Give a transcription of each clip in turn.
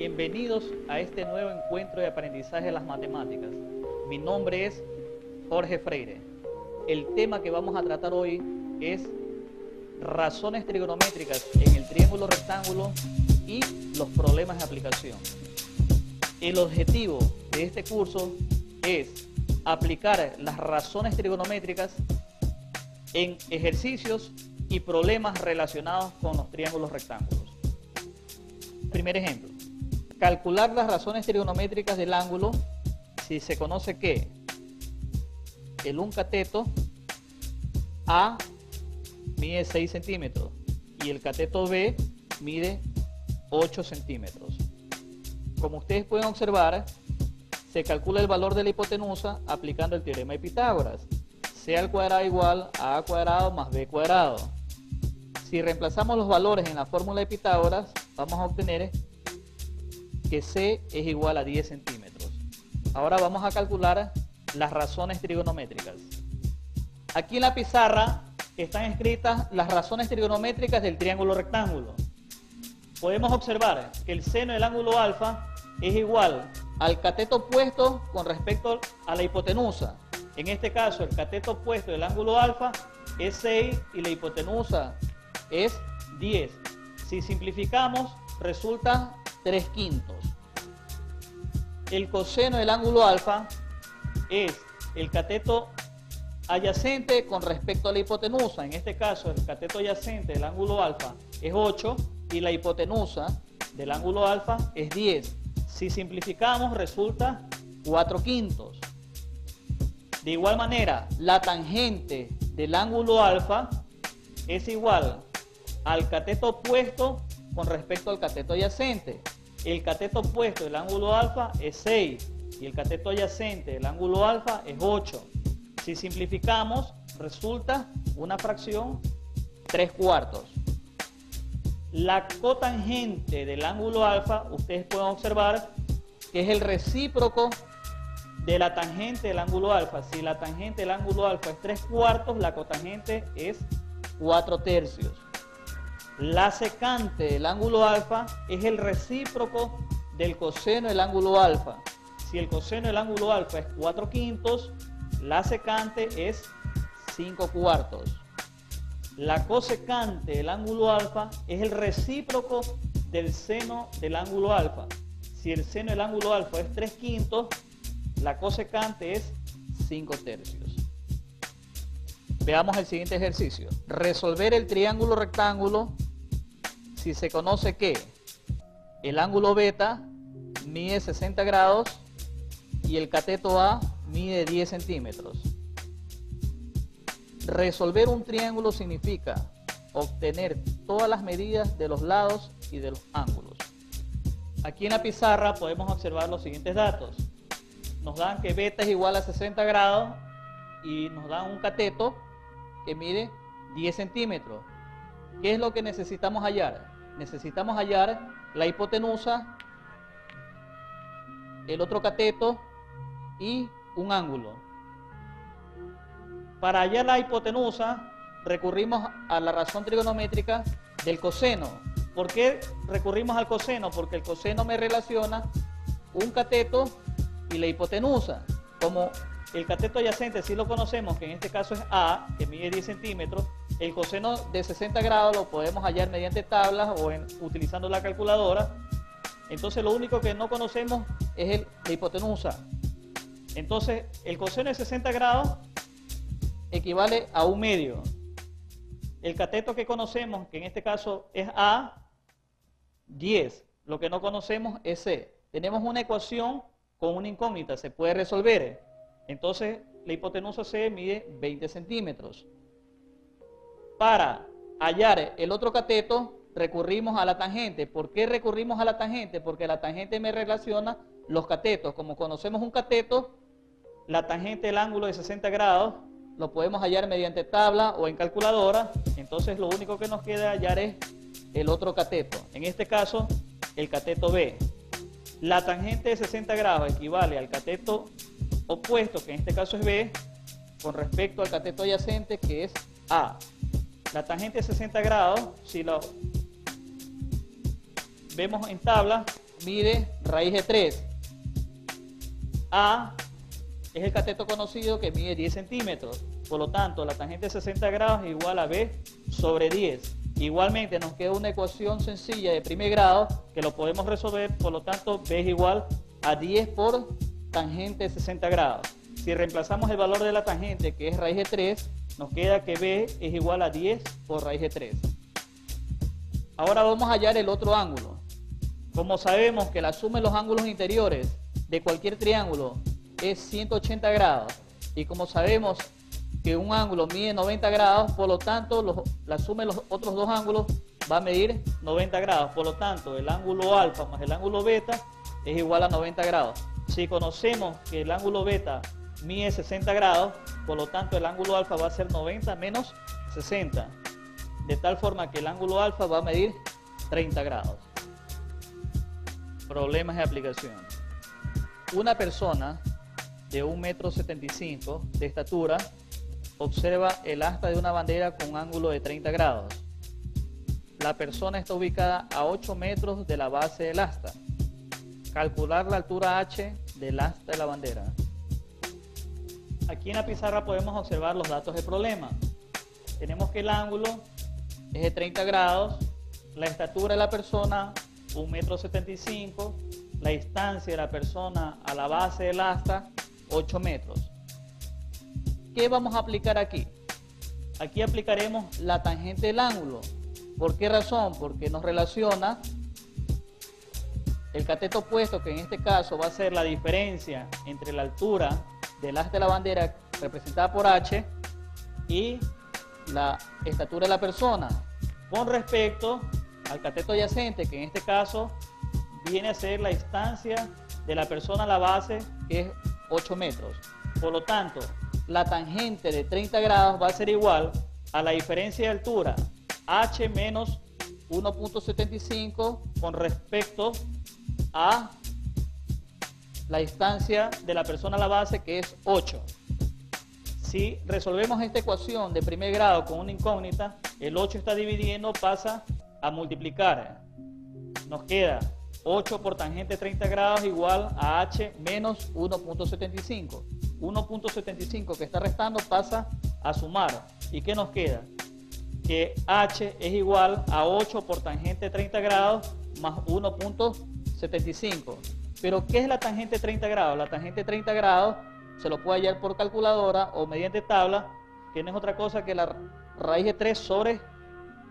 Bienvenidos a este nuevo encuentro de aprendizaje de las matemáticas. Mi nombre es Jorge Freire. El tema que vamos a tratar hoy es razones trigonométricas en el triángulo rectángulo y los problemas de aplicación. El objetivo de este curso es aplicar las razones trigonométricas en ejercicios y problemas relacionados con los triángulos rectángulos. Primer ejemplo, calcular las razones trigonométricas del ángulo si se conoce que un cateto A mide 6 centímetros y el cateto B mide 8 centímetros. Como ustedes pueden observar, se calcula el valor de la hipotenusa aplicando el teorema de Pitágoras. C al cuadrado igual a cuadrado más B cuadrado. Si reemplazamos los valores en la fórmula de Pitágoras, vamos a obtener que C es igual a 10 centímetros. Ahora vamos a calcular las razones trigonométricas. Aquí en la pizarra están escritas las razones trigonométricas del triángulo rectángulo. Podemos observar que el seno del ángulo alfa es igual al cateto opuesto con respecto a la hipotenusa. En este caso, el cateto opuesto del ángulo alfa es 6 y la hipotenusa es 10. Si simplificamos, resulta 3/5. El coseno del ángulo alfa es el cateto adyacente con respecto a la hipotenusa. En este caso, el cateto adyacente del ángulo alfa es 8 y la hipotenusa del ángulo alfa es 10. Si simplificamos, resulta 4/5. De igual manera, la tangente del ángulo alfa es igual al cateto opuesto con respecto al cateto adyacente. El cateto opuesto del ángulo alfa es 6 y el cateto adyacente del ángulo alfa es 8. Si simplificamos, resulta una fracción 3/4. La cotangente del ángulo alfa, ustedes pueden observar que es el recíproco de la tangente del ángulo alfa. Si la tangente del ángulo alfa es 3/4, la cotangente es 4/3. La secante del ángulo alfa es el recíproco del coseno del ángulo alfa. Si el coseno del ángulo alfa es 4/5, la secante es 5/4. La cosecante del ángulo alfa es el recíproco del seno del ángulo alfa. Si el seno del ángulo alfa es 3/5, la cosecante es 5/3. Veamos el siguiente ejercicio. Resolver el triángulo rectángulo si se conoce que el ángulo beta mide 60 grados y el cateto A mide 10 centímetros. Resolver un triángulo significa obtener todas las medidas de los lados y de los ángulos. Aquí en la pizarra podemos observar los siguientes datos. Nos dan que beta es igual a 60 grados y nos dan un cateto que mide 10 centímetros. ¿Qué es lo que necesitamos hallar? Necesitamos hallar la hipotenusa, el otro cateto y un ángulo. Para hallar la hipotenusa recurrimos a la razón trigonométrica del coseno. ¿Por qué recurrimos al coseno? Porque el coseno me relaciona un cateto y la hipotenusa. Como el cateto adyacente sí lo conocemos, que en este caso es A, que mide 10 centímetros, el coseno de 60 grados lo podemos hallar mediante tablas o utilizando la calculadora. Entonces lo único que no conocemos es la hipotenusa. Entonces el coseno de 60 grados equivale a 1/2. El cateto que conocemos, que en este caso es A, 10. Lo que no conocemos es C. Tenemos una ecuación con una incógnita, se puede resolver. Entonces la hipotenusa C mide 20 centímetros. Para hallar el otro cateto recurrimos a la tangente. ¿Por qué recurrimos a la tangente? Porque la tangente me relaciona los catetos. Como conocemos un cateto, la tangente del ángulo de 60 grados lo podemos hallar mediante tabla o en calculadora. Entonces lo único que nos queda hallar es el otro cateto. En este caso, el cateto B. La tangente de 60 grados equivale al cateto opuesto, que en este caso es B, con respecto al cateto adyacente, que es A. La tangente de 60 grados, si lo vemos en tabla, mide raíz de 3. A es el cateto conocido que mide 10 centímetros. Por lo tanto, la tangente de 60 grados es igual a B sobre 10. Igualmente nos queda una ecuación sencilla de primer grado que lo podemos resolver. Por lo tanto, B es igual a 10 por tangente de 60 grados. Si reemplazamos el valor de la tangente, que es raíz de 3, nos queda que B es igual a 10 por raíz de 3. Ahora vamos a hallar el otro ángulo. Como sabemos que la suma de los ángulos interiores de cualquier triángulo es 180 grados, y como sabemos que un ángulo mide 90 grados, por lo tanto la suma de los otros dos ángulos va a medir 90 grados. Por lo tanto, el ángulo alfa más el ángulo beta es igual a 90 grados. Si conocemos que el ángulo beta mide 60 grados, por lo tanto el ángulo alfa va a ser 90 menos 60, de tal forma que el ángulo alfa va a medir 30 grados. Problemas de aplicación. Una persona de 1,75 m de estatura observa el asta de una bandera con un ángulo de 30 grados. La persona está ubicada a 8 metros de la base del asta. Calcular la altura h del asta de la bandera. Aquí en la pizarra podemos observar los datos del problema. Tenemos que el ángulo es de 30 grados, la estatura de la persona 1,75 m, la distancia de la persona a la base del asta 8 metros. ¿Qué vamos a aplicar aquí? Aquí aplicaremos la tangente del ángulo. ¿Por qué razón? Porque nos relaciona el cateto opuesto, que en este caso va a ser la diferencia entre la altura del asta de la bandera representada por h y la estatura de la persona con respecto al cateto adyacente, que en este caso viene a ser la distancia de la persona a la base, que es 8 metros. Por lo tanto, la tangente de 30 grados va a ser igual a la diferencia de altura h menos 1.75 con respecto a la distancia de la persona a la base, que es 8. Si resolvemos esta ecuación de primer grado con una incógnita, el 8 está dividiendo, pasa a multiplicar. Nos queda 8 por tangente de 30 grados igual a h menos 1.75. 1.75 que está restando pasa a sumar. ¿Y qué nos queda? Que h es igual a 8 por tangente de 30 grados más 1.75. Pero ¿qué es la tangente de 30 grados? La tangente de 30 grados se lo puede hallar por calculadora o mediante tabla, que no es otra cosa que la raíz de 3 sobre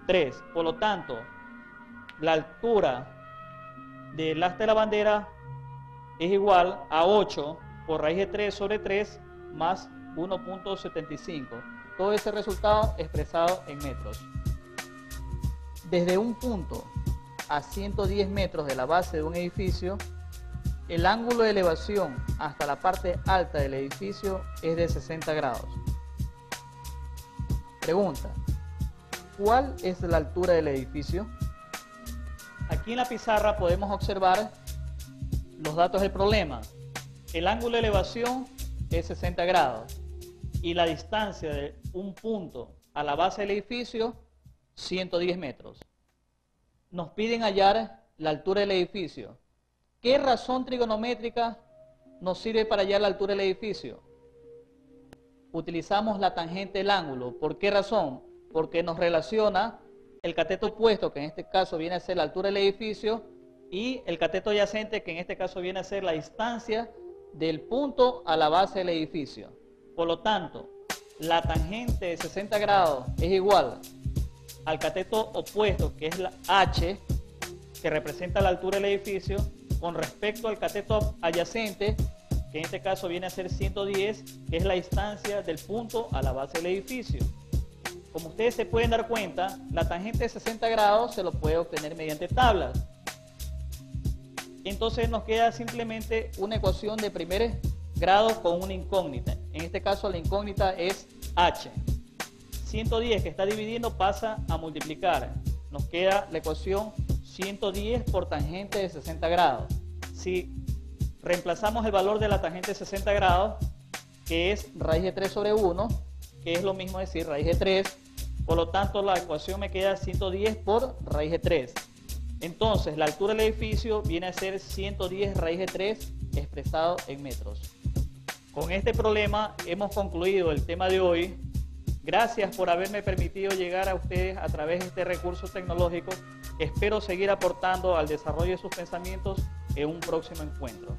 3. Por lo tanto, la altura del asta de la bandera es igual a 8 por raíz de 3 sobre 3 más 1.75. Todo ese resultado expresado en metros. Desde un punto a 110 metros de la base de un edificio, el ángulo de elevación hasta la parte alta del edificio es de 60 grados. Pregunta: ¿cuál es la altura del edificio? Aquí en la pizarra podemos observar los datos del problema. El ángulo de elevación es 60 grados y la distancia de un punto a la base del edificio 110 metros. Nos piden hallar la altura del edificio. ¿Qué razón trigonométrica nos sirve para hallar la altura del edificio? Utilizamos la tangente del ángulo. ¿Por qué razón? Porque nos relaciona el cateto opuesto, que en este caso viene a ser la altura del edificio, y el cateto adyacente, que en este caso viene a ser la distancia del punto a la base del edificio. Por lo tanto, la tangente de 60 grados es igual al cateto opuesto, que es la h, que representa la altura del edificio, con respecto al cateto adyacente, que en este caso viene a ser 110, que es la distancia del punto a la base del edificio. Como ustedes se pueden dar cuenta, la tangente de 60 grados se lo puede obtener mediante tablas. Entonces nos queda simplemente una ecuación de primer grado con una incógnita. En este caso la incógnita es h. 110 que está dividiendo pasa a multiplicar. Nos queda la ecuación 110 por tangente de 60 grados. Si reemplazamos el valor de la tangente de 60 grados, que es raíz de 3 sobre 1, que es lo mismo decir raíz de 3, por lo tanto la ecuación me queda 110 por raíz de 3. Entonces, la altura del edificio viene a ser 110 raíz de 3 expresado en metros. Con este problema hemos concluido el tema de hoy. Gracias por haberme permitido llegar a ustedes a través de este recurso tecnológico. Espero seguir aportando al desarrollo de sus pensamientos en un próximo encuentro.